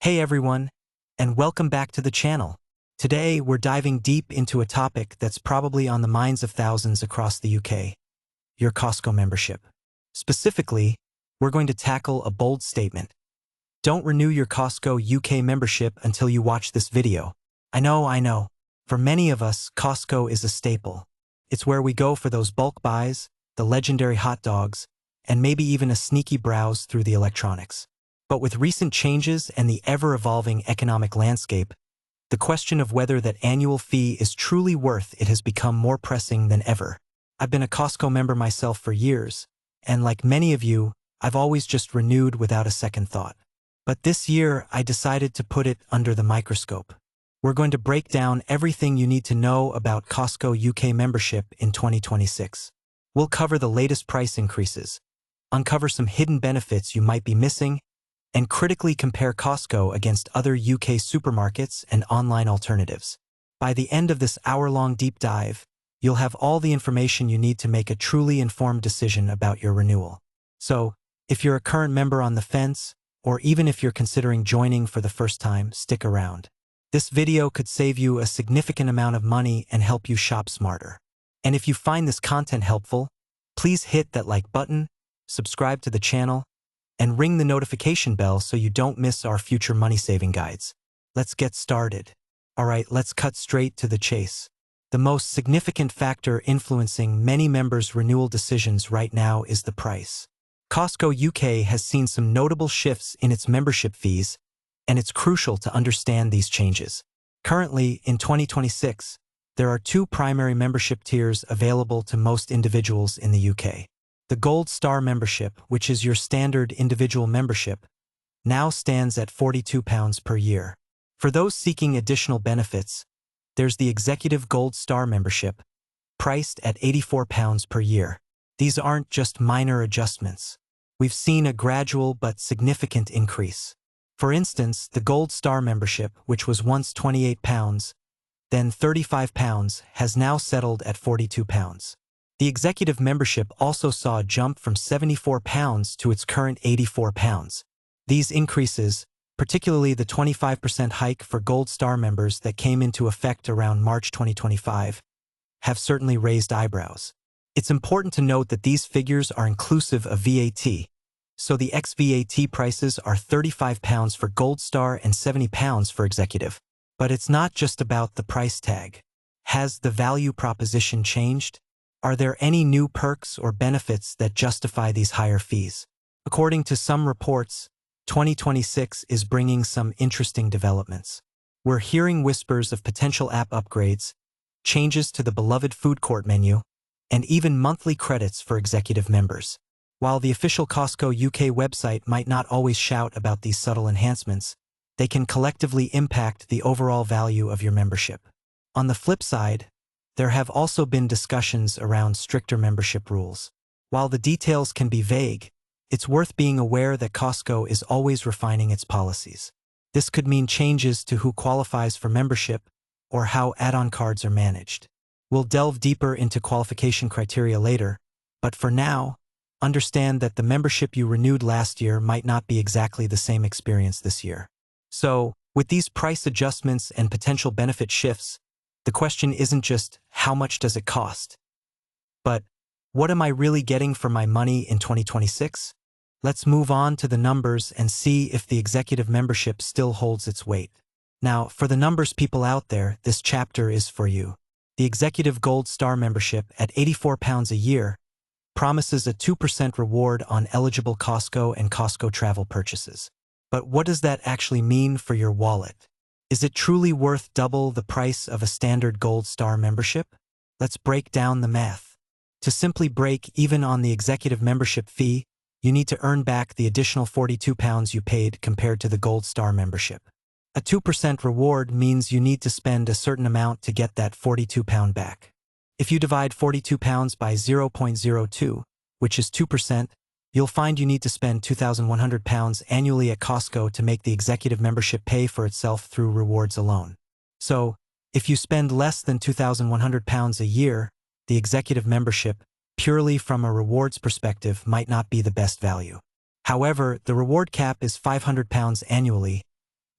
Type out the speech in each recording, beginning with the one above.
Hey everyone, and welcome back to the channel. Today, we're diving deep into a topic that's probably on the minds of thousands across the UK, your Costco membership. Specifically, we're going to tackle a bold statement. Don't renew your Costco UK membership until you watch this video. I know. For many of us, Costco is a staple. It's where we go for those bulk buys, the legendary hot dogs, and maybe even a sneaky browse through the electronics. But with recent changes and the ever-evolving economic landscape, the question of whether that annual fee is truly worth it has become more pressing than ever. I've been a Costco member myself for years, and like many of you, I've always just renewed without a second thought. But this year, I decided to put it under the microscope. We're going to break down everything you need to know about Costco UK membership in 2026. We'll cover the latest price increases, uncover some hidden benefits you might be missing, and critically compare Costco against other UK supermarkets and online alternatives. By the end of this hour-long deep dive, you'll have all the information you need to make a truly informed decision about your renewal. So, if you're a current member on the fence, or even if you're considering joining for the first time, stick around. This video could save you a significant amount of money and help you shop smarter. And if you find this content helpful, please hit that like button, subscribe to the channel, and ring the notification bell so you don't miss our future money-saving guides. Let's get started. Alright, let's cut straight to the chase. The most significant factor influencing many members' renewal decisions right now is the price. Costco UK has seen some notable shifts in its membership fees, and it's crucial to understand these changes. Currently, in 2026, there are two primary membership tiers available to most individuals in the UK. The Gold Star membership, which is your standard individual membership, now stands at £42 per year. For those seeking additional benefits, there's the Executive Gold Star membership, priced at £84 per year. These aren't just minor adjustments. We've seen a gradual but significant increase. For instance, the Gold Star membership, which was once £28, then £35, has now settled at £42. The executive membership also saw a jump from £74 to its current £84. These increases, particularly the 25% hike for Gold Star members that came into effect around March 2025, have certainly raised eyebrows. It's important to note that these figures are inclusive of VAT, so the ex-VAT prices are £35 for Gold Star and £70 for executive. But it's not just about the price tag. Has the value proposition changed? Are there any new perks or benefits that justify these higher fees? According to some reports, 2026 is bringing some interesting developments. We're hearing whispers of potential app upgrades, changes to the beloved food court menu, and even monthly credits for executive members. While the official Costco UK website might not always shout about these subtle enhancements, they can collectively impact the overall value of your membership. On the flip side, there have also been discussions around stricter membership rules. While the details can be vague, it's worth being aware that Costco is always refining its policies. This could mean changes to who qualifies for membership or how add-on cards are managed. We'll delve deeper into qualification criteria later, but for now, understand that the membership you renewed last year might not be exactly the same experience this year. So, with these price adjustments and potential benefit shifts, the question isn't just, how much does it cost? But, what am I really getting for my money in 2026? Let's move on to the numbers and see if the executive membership still holds its weight. Now, for the numbers people out there, this chapter is for you. The Executive Gold Star membership at £84 a year promises a 2% reward on eligible Costco and Costco travel purchases. But what does that actually mean for your wallet? Is it truly worth double the price of a standard Gold Star membership? Let's break down the math. To simply break even on the executive membership fee, you need to earn back the additional £42 you paid compared to the Gold Star membership. A 2% reward means you need to spend a certain amount to get that £42 back. If you divide £42 by 0.02, which is 2%, you'll find you need to spend £2,100 annually at Costco to make the executive membership pay for itself through rewards alone. So, if you spend less than £2,100 a year, the executive membership, purely from a rewards perspective, might not be the best value. However, the reward cap is £500 annually,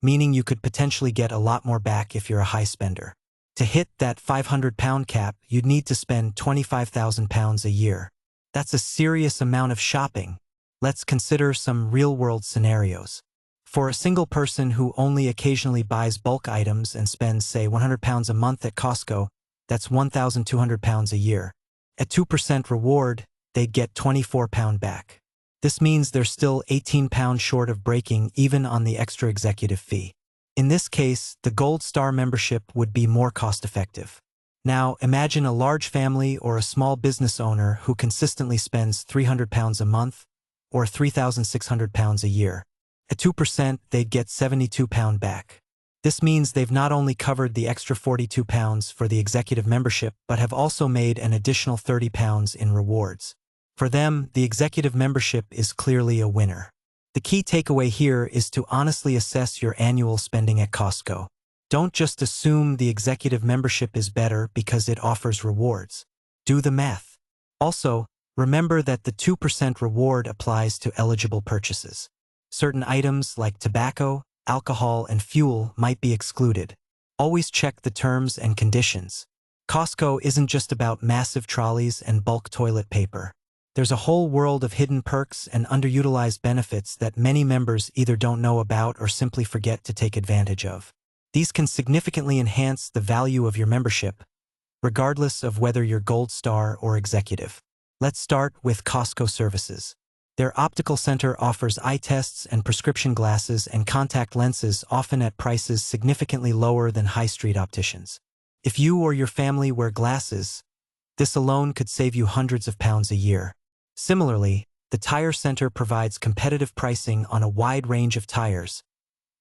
meaning you could potentially get a lot more back if you're a high spender. To hit that £500 cap, you'd need to spend £25,000 a year. That's a serious amount of shopping. Let's consider some real-world scenarios. For a single person who only occasionally buys bulk items and spends, say, £100 a month at Costco, that's £1,200 a year. At 2% reward, they'd get £24 back. This means they're still £18 short of breaking even on the extra executive fee. In this case, the Gold Star membership would be more cost-effective. Now, imagine a large family or a small business owner who consistently spends £300 a month or £3,600 a year. At 2%, they'd get £72 back. This means they've not only covered the extra £42 for the executive membership, but have also made an additional £30 in rewards. For them, the executive membership is clearly a winner. The key takeaway here is to honestly assess your annual spending at Costco. Don't just assume the executive membership is better because it offers rewards. Do the math. Also, remember that the 2% reward applies to eligible purchases. Certain items like tobacco, alcohol, and fuel might be excluded. Always check the terms and conditions. Costco isn't just about massive trolleys and bulk toilet paper. There's a whole world of hidden perks and underutilized benefits that many members either don't know about or simply forget to take advantage of. These can significantly enhance the value of your membership, regardless of whether you're Gold Star or Executive. Let's start with Costco services. Their optical center offers eye tests and prescription glasses and contact lenses, often at prices significantly lower than high street opticians. If you or your family wear glasses, this alone could save you hundreds of pounds a year. Similarly, the Tyre Center provides competitive pricing on a wide range of tires,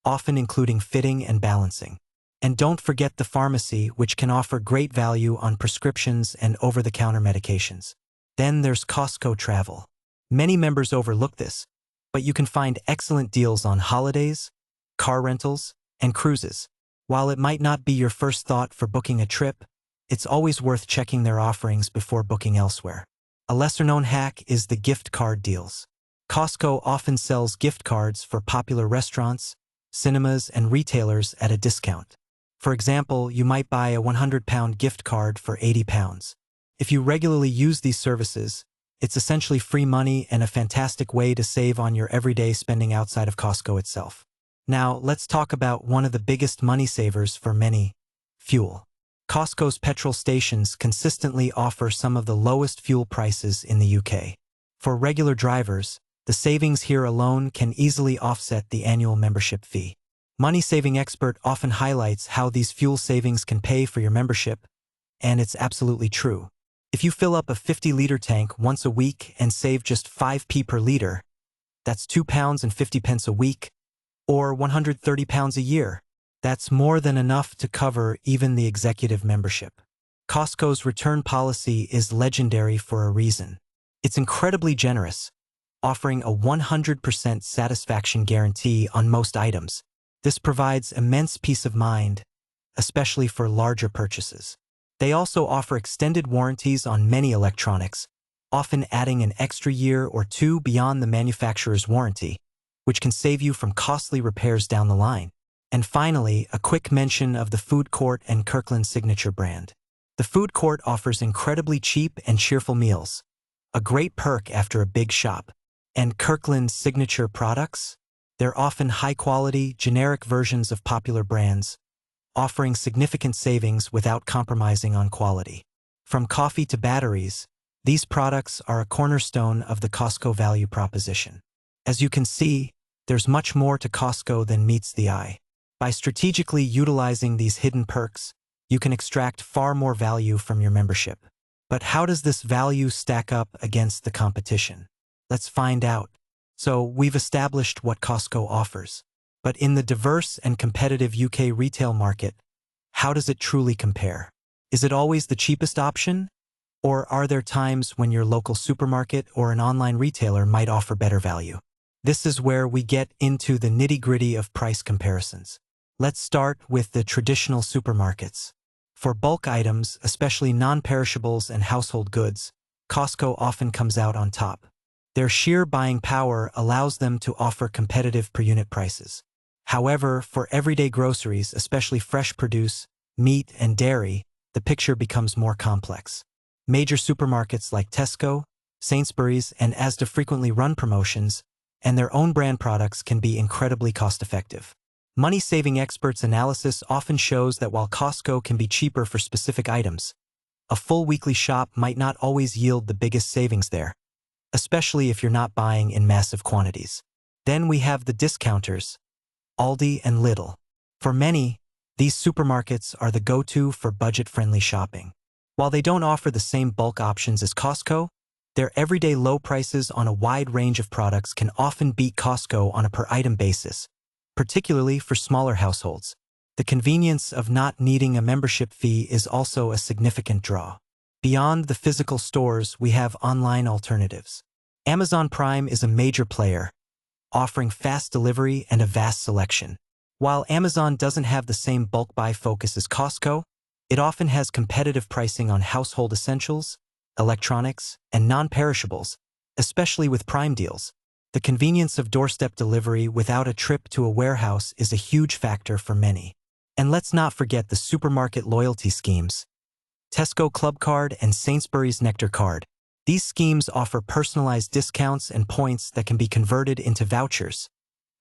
often including fitting and balancing. And don't forget the pharmacy, which can offer great value on prescriptions and over-the-counter medications. Then there's Costco Travel. Many members overlook this, but you can find excellent deals on holidays, car rentals, and cruises. While it might not be your first thought for booking a trip, it's always worth checking their offerings before booking elsewhere. A lesser-known hack is the gift card deals. Costco often sells gift cards for popular restaurants, cinemas, and retailers at a discount. For example, you might buy a £100 gift card for £80. If you regularly use these services, it's essentially free money and a fantastic way to save on your everyday spending outside of Costco itself. Now, let's talk about one of the biggest money savers for many: fuel. Costco's petrol stations consistently offer some of the lowest fuel prices in the UK. For regular drivers, the savings here alone can easily offset the annual membership fee. Money-saving expert often highlights how these fuel savings can pay for your membership, and it's absolutely true. If you fill up a 50-liter tank once a week and save just 5p per liter, that's £2.50 a week, or £130 a year. That's more than enough to cover even the executive membership. Costco's return policy is legendary for a reason. It's incredibly generous, offering a 100% satisfaction guarantee on most items. This provides immense peace of mind, especially for larger purchases. They also offer extended warranties on many electronics, often adding an extra year or two beyond the manufacturer's warranty, which can save you from costly repairs down the line. And finally, a quick mention of the food court and Kirkland Signature brand. The food court offers incredibly cheap and cheerful meals, a great perk after a big shop. And Kirkland Signature products? They're often high-quality, generic versions of popular brands, offering significant savings without compromising on quality. From coffee to batteries, these products are a cornerstone of the Costco value proposition. As you can see, there's much more to Costco than meets the eye. By strategically utilizing these hidden perks, you can extract far more value from your membership. But how does this value stack up against the competition? Let's find out. So, we've established what Costco offers. But in the diverse and competitive UK retail market, how does it truly compare? Is it always the cheapest option? Or are there times when your local supermarket or an online retailer might offer better value? This is where we get into the nitty-gritty of price comparisons. Let's start with the traditional supermarkets. For bulk items, especially non-perishables and household goods, Costco often comes out on top. Their sheer buying power allows them to offer competitive per-unit prices. However, for everyday groceries, especially fresh produce, meat, and dairy, the picture becomes more complex. Major supermarkets like Tesco, Sainsbury's, and Asda frequently run promotions, and their own brand products can be incredibly cost-effective. Money-saving experts' analysis often shows that while Costco can be cheaper for specific items, a full weekly shop might not always yield the biggest savings there, especially if you're not buying in massive quantities. Then we have the discounters, Aldi and Lidl. For many, these supermarkets are the go-to for budget-friendly shopping. While they don't offer the same bulk options as Costco, their everyday low prices on a wide range of products can often beat Costco on a per-item basis, particularly for smaller households. The convenience of not needing a membership fee is also a significant draw. Beyond the physical stores, we have online alternatives. Amazon Prime is a major player, offering fast delivery and a vast selection. While Amazon doesn't have the same bulk buy focus as Costco, it often has competitive pricing on household essentials, electronics, and non-perishables, especially with Prime deals. The convenience of doorstep delivery without a trip to a warehouse is a huge factor for many. And let's not forget the supermarket loyalty schemes. Tesco Club Card and Sainsbury's Nectar Card. These schemes offer personalized discounts and points that can be converted into vouchers,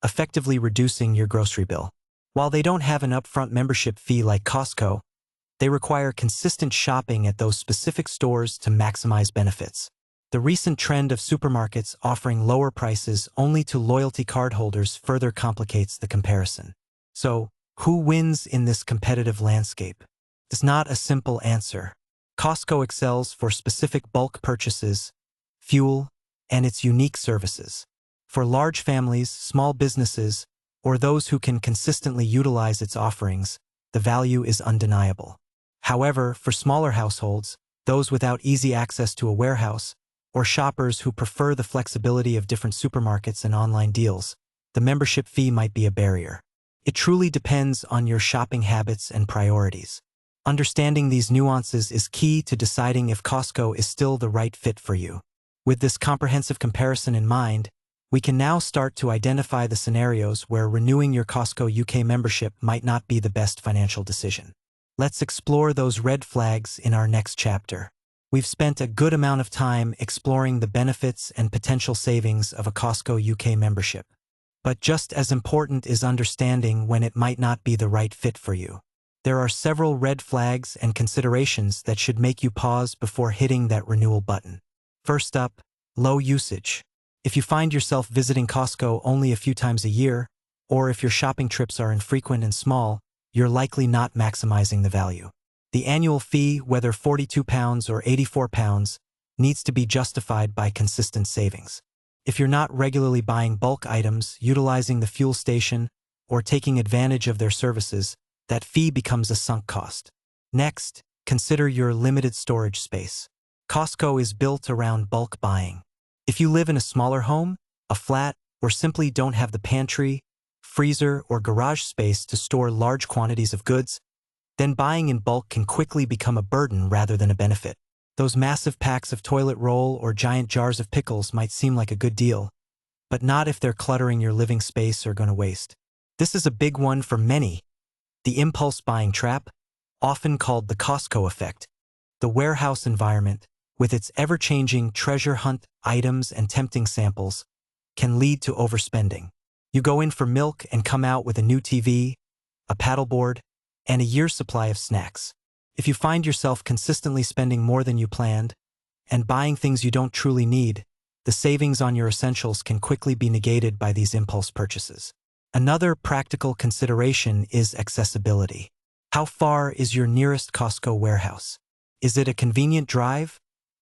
effectively reducing your grocery bill. While they don't have an upfront membership fee like Costco, they require consistent shopping at those specific stores to maximize benefits. The recent trend of supermarkets offering lower prices only to loyalty cardholders further complicates the comparison. So, who wins in this competitive landscape? It's not a simple answer. Costco excels for specific bulk purchases, fuel, and its unique services. For large families, small businesses, or those who can consistently utilize its offerings, the value is undeniable. However, for smaller households, those without easy access to a warehouse, or shoppers who prefer the flexibility of different supermarkets and online deals, the membership fee might be a barrier. It truly depends on your shopping habits and priorities. Understanding these nuances is key to deciding if Costco is still the right fit for you. With this comprehensive comparison in mind, we can now start to identify the scenarios where renewing your Costco UK membership might not be the best financial decision. Let's explore those red flags in our next chapter. We've spent a good amount of time exploring the benefits and potential savings of a Costco UK membership. But just as important is understanding when it might not be the right fit for you. There are several red flags and considerations that should make you pause before hitting that renewal button. First up, low usage. If you find yourself visiting Costco only a few times a year, or if your shopping trips are infrequent and small, you're likely not maximizing the value. The annual fee, whether £42 or £84, needs to be justified by consistent savings. If you're not regularly buying bulk items, utilizing the fuel station, or taking advantage of their services, that fee becomes a sunk cost. Next, consider your limited storage space. Costco is built around bulk buying. If you live in a smaller home, a flat, or simply don't have the pantry, freezer, or garage space to store large quantities of goods, then buying in bulk can quickly become a burden rather than a benefit. Those massive packs of toilet roll or giant jars of pickles might seem like a good deal, but not if they're cluttering your living space or going to waste. This is a big one for many. The impulse buying trap, often called the Costco effect. The warehouse environment, with its ever-changing treasure hunt items and tempting samples, can lead to overspending. You go in for milk and come out with a new TV, a paddleboard, and a year's supply of snacks. If you find yourself consistently spending more than you planned and buying things you don't truly need, the savings on your essentials can quickly be negated by these impulse purchases. Another practical consideration is accessibility. How far is your nearest Costco warehouse? Is it a convenient drive,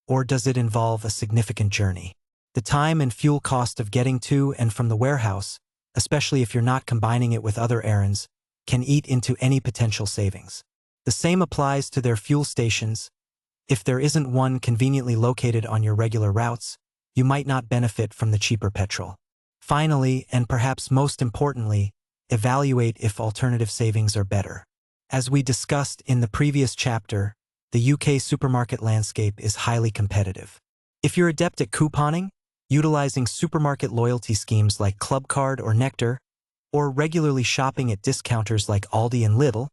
or does it involve a significant journey? The time and fuel cost of getting to and from the warehouse, especially if you're not combining it with other errands, can eat into any potential savings. The same applies to their fuel stations. If there isn't one conveniently located on your regular routes, you might not benefit from the cheaper petrol. Finally, and perhaps most importantly, evaluate if alternative savings are better. As we discussed in the previous chapter, the UK supermarket landscape is highly competitive. If you're adept at couponing, utilizing supermarket loyalty schemes like Club Card or Nectar, or regularly shopping at discounters like Aldi and Lidl,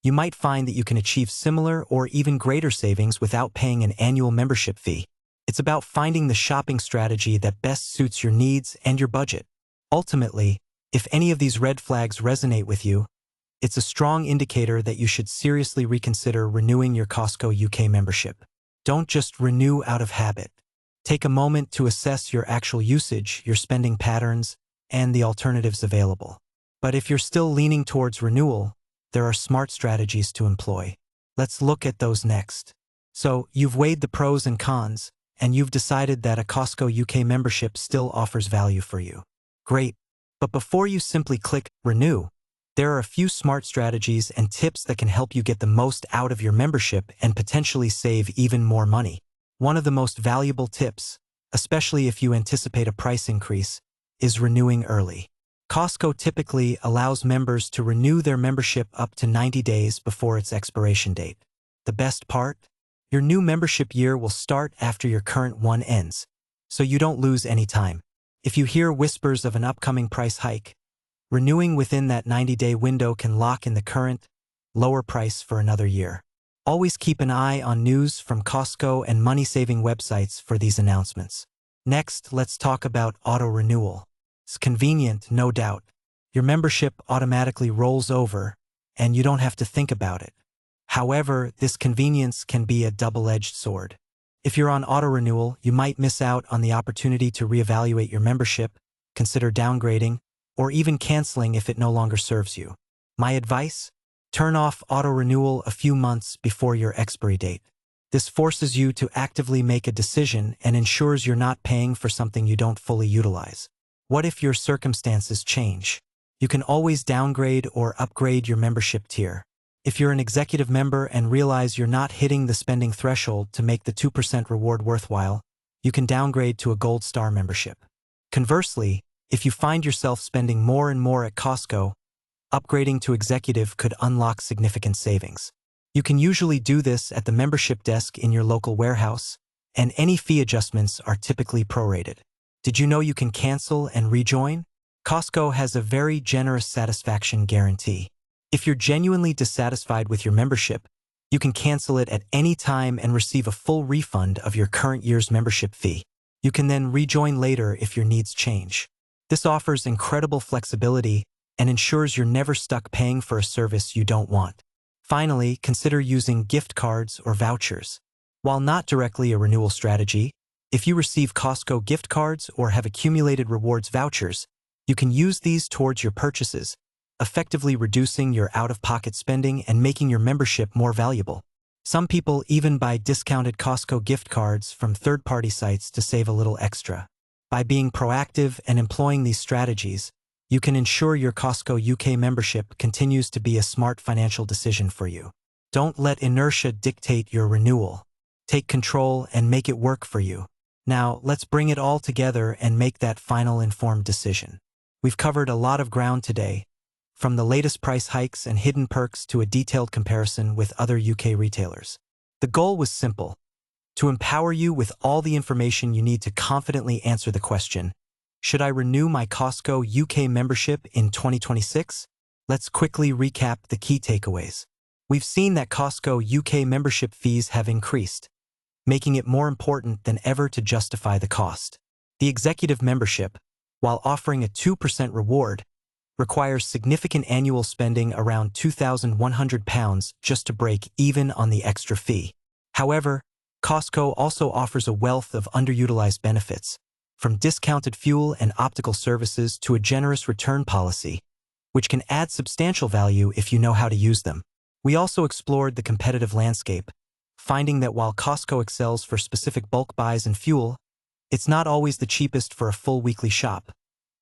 you might find that you can achieve similar or even greater savings without paying an annual membership fee. It's about finding the shopping strategy that best suits your needs and your budget. Ultimately, if any of these red flags resonate with you, it's a strong indicator that you should seriously reconsider renewing your Costco UK membership. Don't just renew out of habit. Take a moment to assess your actual usage, your spending patterns, and the alternatives available. But if you're still leaning towards renewal, there are smart strategies to employ. Let's look at those next. So, you've weighed the pros and cons, and you've decided that a Costco UK membership still offers value for you. Great. But before you simply click Renew, there are a few smart strategies and tips that can help you get the most out of your membership and potentially save even more money. One of the most valuable tips, especially if you anticipate a price increase, is renewing early. Costco typically allows members to renew their membership up to 90 days before its expiration date. The best part? Your new membership year will start after your current one ends, so you don't lose any time. If you hear whispers of an upcoming price hike, renewing within that 90-day window can lock in the current, lower price for another year. Always keep an eye on news from Costco and money-saving websites for these announcements. Next, let's talk about auto-renewal. It's convenient, no doubt. Your membership automatically rolls over, and you don't have to think about it. However, this convenience can be a double-edged sword. If you're on auto-renewal, you might miss out on the opportunity to reevaluate your membership, consider downgrading, or even canceling if it no longer serves you. My advice? Turn off auto-renewal a few months before your expiry date. This forces you to actively make a decision and ensures you're not paying for something you don't fully utilize. What if your circumstances change? You can always downgrade or upgrade your membership tier. If you're an executive member and realize you're not hitting the spending threshold to make the 2% reward worthwhile, you can downgrade to a Gold Star membership. Conversely, if you find yourself spending more and more at Costco, upgrading to executive could unlock significant savings. You can usually do this at the membership desk in your local warehouse, and any fee adjustments are typically prorated. Did you know you can cancel and rejoin? Costco has a very generous satisfaction guarantee. If you're genuinely dissatisfied with your membership, you can cancel it at any time and receive a full refund of your current year's membership fee. You can then rejoin later if your needs change. This offers incredible flexibility and ensures you're never stuck paying for a service you don't want. Finally, consider using gift cards or vouchers. While not directly a renewal strategy, if you receive Costco gift cards or have accumulated rewards vouchers, you can use these towards your purchases, effectively reducing your out-of-pocket spending and making your membership more valuable. Some people even buy discounted Costco gift cards from third-party sites to save a little extra. By being proactive and employing these strategies, you can ensure your Costco UK membership continues to be a smart financial decision for you. Don't let inertia dictate your renewal. Take control and make it work for you. Now, let's bring it all together and make that final informed decision. We've covered a lot of ground today, from the latest price hikes and hidden perks to a detailed comparison with other UK retailers. The goal was simple: to empower you with all the information you need to confidently answer the question, should I renew my Costco UK membership in 2026? Let's quickly recap the key takeaways. We've seen that Costco UK membership fees have increased, making it more important than ever to justify the cost. The executive membership, while offering a 2% reward, requires significant annual spending around £2,100 just to break even on the extra fee. However, Costco also offers a wealth of underutilized benefits, from discounted fuel and optical services to a generous return policy, which can add substantial value if you know how to use them. We also explored the competitive landscape, finding that while Costco excels for specific bulk buys and fuel, it's not always the cheapest for a full weekly shop,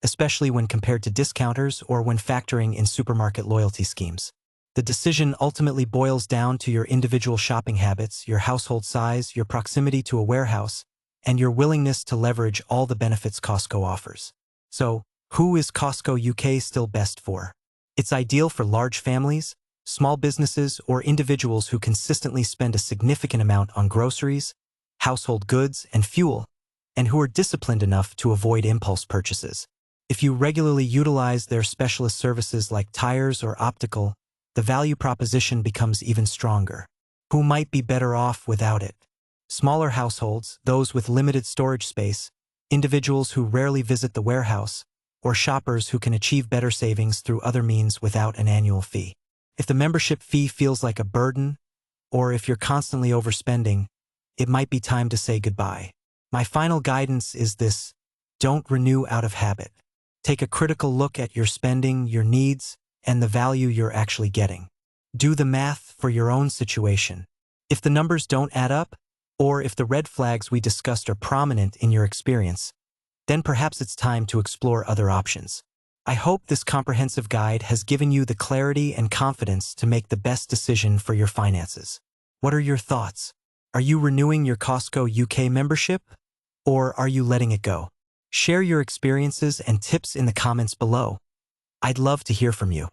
especially when compared to discounters or when factoring in supermarket loyalty schemes. The decision ultimately boils down to your individual shopping habits, your household size, your proximity to a warehouse, and your willingness to leverage all the benefits Costco offers. So, who is Costco UK still best for? It's ideal for large families, small businesses, or individuals who consistently spend a significant amount on groceries, household goods, and fuel, and who are disciplined enough to avoid impulse purchases. If you regularly utilize their specialist services like Tyres or Optical, the value proposition becomes even stronger. Who might be better off without it? Smaller households, those with limited storage space, individuals who rarely visit the warehouse, or shoppers who can achieve better savings through other means without an annual fee. If the membership fee feels like a burden, or if you're constantly overspending, it might be time to say goodbye. My final guidance is this: don't renew out of habit. Take a critical look at your spending, your needs, and the value you're actually getting. Do the math for your own situation. If the numbers don't add up, or if the red flags we discussed are prominent in your experience, then perhaps it's time to explore other options. I hope this comprehensive guide has given you the clarity and confidence to make the best decision for your finances. What are your thoughts? Are you renewing your Costco UK membership, or are you letting it go? Share your experiences and tips in the comments below. I'd love to hear from you.